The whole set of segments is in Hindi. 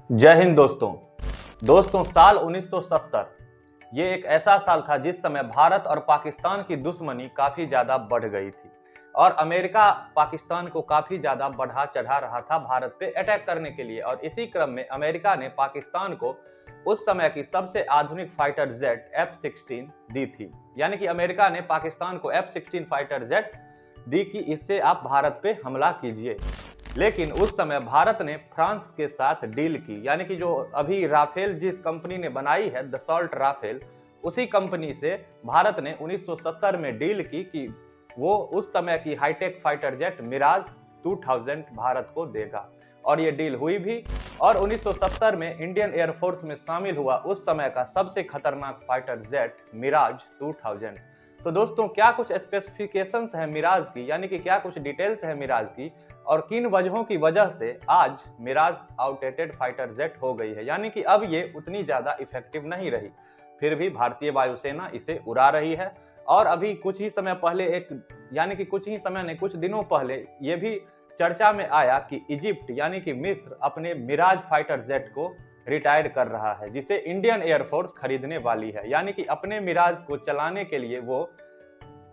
जय हिंद दोस्तों साल 1970 ये एक ऐसा साल था जिस समय भारत और पाकिस्तान की दुश्मनी काफी ज्यादा बढ़ गई थी और अमेरिका पाकिस्तान को काफी ज्यादा बढ़ा चढ़ा रहा था भारत पे अटैक करने के लिए। और इसी क्रम में अमेरिका ने पाकिस्तान को उस समय की सबसे आधुनिक फाइटर जेट F-16 दी थी। यानी कि अमेरिका ने पाकिस्तान को F-16 फाइटर जेट दी कि इससे आप भारत पे हमला कीजिए। लेकिन उस समय भारत ने फ्रांस के साथ डील की, यानी कि जो अभी राफेल जिस कंपनी ने बनाई है दसॉल्ट राफेल, उसी कंपनी से भारत ने 1970 में डील की कि वो उस समय की high tech fighter jet Mirage 2000 Bharat को देगा। और ये डील हुई भी और 1970 में इंडियन एयरफोर्स में शामिल हुआ उस समय का सबसे खतरनाक फाइटर जेट मिराज 2000। तो दोस्तों क्या कुछ स्पेसिफिकेशंस है मिराज की, यानी कि क्या कुछ डिटेल्स है मिराज की और किन वजहों की वजह से आज मिराज आउटडेटेड फाइटर जेट हो गई है, यानी कि अब ये उतनी ज्यादा इफेक्टिव नहीं रही। फिर भी भारतीय वायुसेना इसे उड़ा रही है। और अभी कुछ ही समय पहले कुछ दिनों पहले ये भी चर्चा में आया कि इजिप्ट यानी कि मिस्र अपने मिराज फाइटर जेट को रिटायर कर रहा है, जिसे इंडियन एयरफोर्स खरीदने वाली है। यानी कि अपने मिराज को चलाने के लिए वो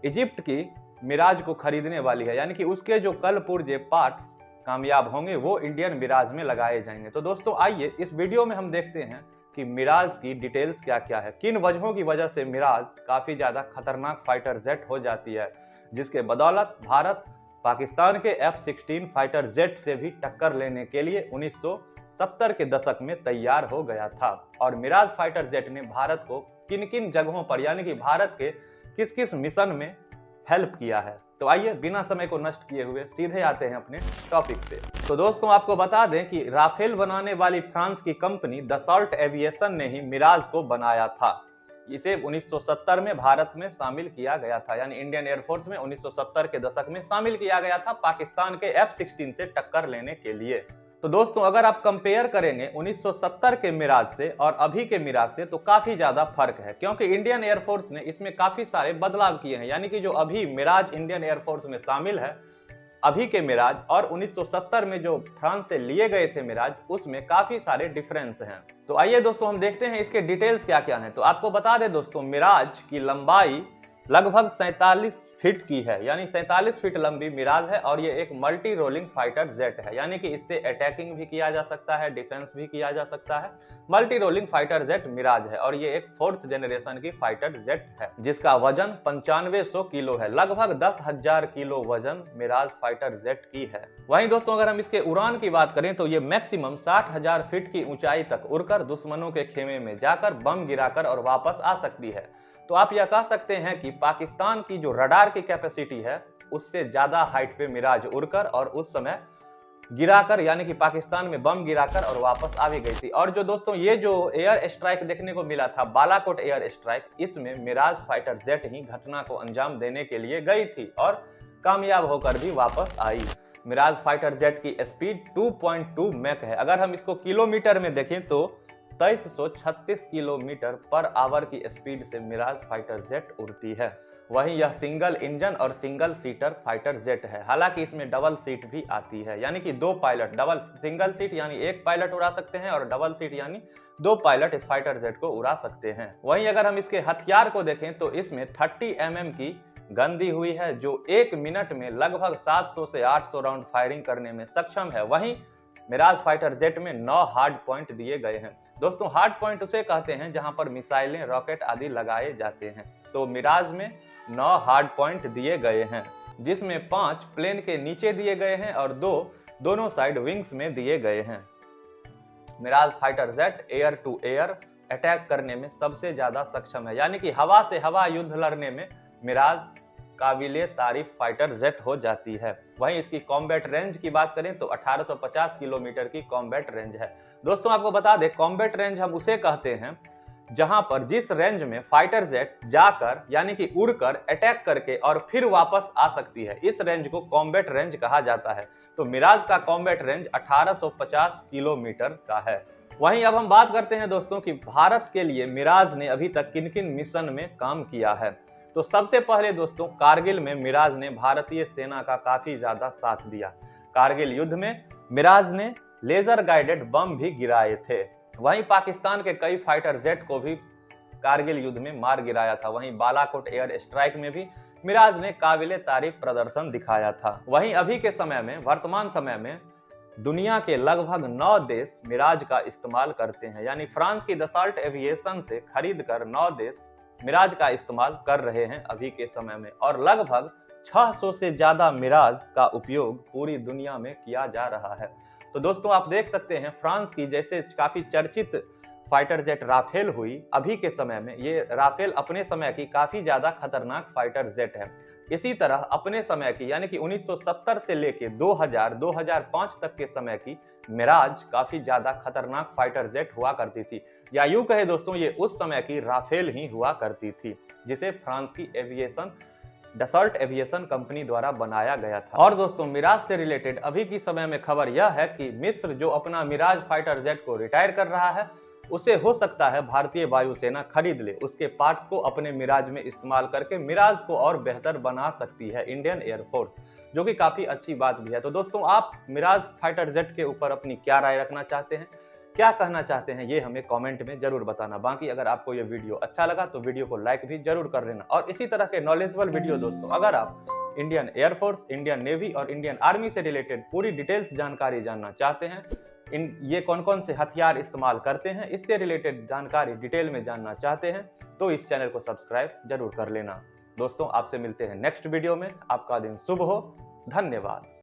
इजिप्ट की मिराज को खरीदने वाली है, यानी कि उसके जो कल पुर्जे पार्ट्स कामयाब होंगे वो इंडियन मिराज में लगाए जाएंगे। तो दोस्तों आइए इस वीडियो में हम देखते हैं कि मिराज की डिटेल्स क्या क्या है, किन वजहों की वजह से मिराज काफी ज्यादा खतरनाक फाइटर जेट हो जाती है, जिसके बदौलत भारत पाकिस्तान के F-16 फाइटर जेट से भी टक्कर लेने के लिए 1970 के दशक में तैयार हो गया था। और मिराज फाइटर जेट ने भारत को किन किन जगहों पर, यानी कि भारत के किस किस मिशन में हेल्प किया है। तो आइए बिना समय को नष्ट किए हुए सीधे आते हैं अपने टॉपिक पे। तो दोस्तों आपको बता दें कि राफेल बनाने वाली फ्रांस की कंपनी दसॉल्ट एविएशन ने ही मिराज को बनाया था। इसे 1970 में भारत में शामिल किया गया था, यानी इंडियन एयरफोर्स में 1970 के दशक में शामिल किया गया था पाकिस्तान के F-16 से टक्कर लेने के लिए। तो दोस्तों अगर आप कंपेयर करेंगे 1970 के मिराज से और अभी के मिराज से तो काफी ज्यादा फर्क है, क्योंकि इंडियन एयरफोर्स ने इसमें काफी सारे बदलाव किए हैं। यानी कि जो अभी मिराज इंडियन एयरफोर्स में शामिल है अभी के मिराज और 1970 में जो फ्रांस से लिए गए थे मिराज, उसमें काफी सारे डिफरेंस हैं। तो आइए दोस्तों हम देखते हैं इसके डिटेल्स क्या क्या हैं। तो आपको बता दें दोस्तों मिराज की लंबाई लगभग 47 फीट की है, यानी 47 फीट लंबी मिराज है। और ये एक मल्टी रोलिंग फाइटर जेट है, यानी कि इससे अटैकिंग भी किया जा सकता है, डिफेंस भी किया जा सकता है। Multi rolling fighter jet Mirage है और ये एक 4th जनरेशन की फाइटर जेट है, जिसका वजन 9500 किलो है। लगभग 10,000 किलो वजन मिराज फाइटर जेट की है। वहीं दोस्तों अगर हम इसके उड़ान की बात करें तो ये मैक्सिमम 60,000 फीट की ऊंचाई तक उड़कर दुश्मनों के खेमे में जाकर बम गिराकर और वापस आ सकती है। तो आप यह कह सकते हैं कि पाकिस्तान की जो रडार की कैपेसिटी है उससे ज्यादा हाइट पे मिराज उड़कर और उस समय गिराकर, यानी कि पाकिस्तान में बम गिराकर और वापस आ भी गई थी। और जो दोस्तों ये जो एयर स्ट्राइक देखने को मिला था बालाकोट एयर स्ट्राइक, इसमें मिराज फाइटर जेट ही घटना को अंजाम देने के लिए गई थी और कामयाब होकर भी वापस आई। मिराज फाइटर जेट की स्पीड 2.2 मैक है। अगर हम इसको किलोमीटर में देखें तो 2336 किलोमीटर पर आवर की स्पीड से मिराज फाइटर जेट उड़ती है। वहीं यह सिंगल इंजन और सिंगल सीटर फाइटर जेट है। हालांकि इसमें डबल सीट भी आती है, यानी कि दो पायलट, डबल सिंगल सीट यानी एक पायलट उड़ा सकते हैं और डबल सीट यानी दो पायलट इस फाइटर जेट को उड़ा सकते हैं। वहीं अगर हम इसके हथियार को देखें तो इसमें 30 mm की गन दी हुई है, जो 1 मिनट में लगभग 700 से 800 राउंड फायरिंग करने में सक्षम है। वहीं मिराज फाइटर जेट में 9 हार्ड पॉइंट दिए गए हैं। दोस्तों हार्ड पॉइंट उसे कहते हैं जहां पर मिसाइलें, रॉकेट आदि लगाए जाते हैं। तो मिराज में 9 हार्ड पॉइंट दिए गए हैं, जिसमें 5 प्लेन के नीचे दिए गए हैं और 2 दोनों साइड विंग्स में दिए गए हैं। Mirage fighter jet air to air attack करने में सबसे ज्यादा सक्षम है, यानी कि हवा से हवा युद्ध लड़ने में मिराज काबिले तारीफ फाइटर जेट हो जाती है। वहीं इसकी कॉम्बैट रेंज की बात करें तो 1850 किलोमीटर की कॉम्बैट रेंज है। दोस्तों आपको बता दें कॉम्बैट रेंज हम उसे कहते हैं जहां पर जिस रेंज में फाइटर जेट जाकर, यानी कि उड़कर अटैक करके और फिर वापस आ सकती है, इस रेंज को कॉम्बैट रेंज कहा जाता है। तो मिराज का कॉम्बैट रेंज 1850 किलोमीटर का है। वहीं अब हम बात करते हैं दोस्तों कि भारत के लिए मिराज ने अभी तक किन किन मिशन में काम किया है। तो सबसे पहले दोस्तों कारगिल में मिराज ने भारतीय सेना का काफी ज्यादा साथ दिया। कारगिल युद्ध में मिराज ने लेजर गाइडेड बम भी गिराए थे। वहीं पाकिस्तान के कई फाइटर जेट को भी कारगिल युद्ध में मार गिराया था। वहीं बालाकोट एयर स्ट्राइक में भी मिराज ने काबिले तारीफ प्रदर्शन दिखाया था। वहीं अभी के समय में, वर्तमान समय में दुनिया के लगभग 9 देश मिराज का इस्तेमाल करते हैं। यानी फ्रांस की दसाल्ट एविएशन से खरीदकर 9 देश मिराज का इस्तेमाल कर रहे हैं अभी के समय में, और लगभग 600 से ज्यादा मिराज का उपयोग पूरी दुनिया में किया जा रहा है। तो दोस्तों आप देख सकते हैं, फ्रांस की जैसे काफी चर्चित फाइटर जेट राफेल हुई, अभी के समय में ये राफेल अपने समय की काफी ज्यादा खतरनाक फाइटर जेट है। इसी तरह अपने समय की यानी कि 1970 से लेके 2005 तक के समय की मिराज काफी ज्यादा खतरनाक फाइटर जेट हुआ करती थी, या यूं कहे दोस्तों ये उस समय की राफेल ही हुआ करती थी, जिसे फ्रांस की एविएशन डसॉल्ट एविएशन कंपनी द्वारा बनाया गया था। और दोस्तों मिराज से रिलेटेड अभी की समय में खबर यह है कि मिस्र जो अपना मिराज फाइटर जेट को रिटायर कर रहा है, उसे हो सकता है भारतीय वायुसेना खरीद ले। उसके पार्ट्स को अपने मिराज में इस्तेमाल करके मिराज को और बेहतर बना सकती है इंडियन एयरफोर्स, जो कि काफी अच्छी बात भी है। तो दोस्तों आप मिराज फाइटर जेट के ऊपर अपनी क्या राय रखना चाहते हैं, क्या कहना चाहते हैं, ये हमें कमेंट में जरूर बताना। बाकी अगर आपको ये वीडियो अच्छा लगा तो वीडियो को लाइक भी जरूर कर लेना। और इसी तरह के नॉलेजेबल वीडियो दोस्तों अगर आप इंडियन एयरफोर्स, इंडियन नेवी और इंडियन आर्मी से रिलेटेड पूरी डिटेल्स जानकारी जानना चाहते हैं, ये कौन कौन से हथियार इस्तेमाल करते हैं, इससे रिलेटेड जानकारी डिटेल में जानना चाहते हैं, तो इस चैनल को सब्सक्राइब जरूर कर लेना। दोस्तों आपसे मिलते हैं नेक्स्ट वीडियो में। आपका दिन शुभ हो। धन्यवाद।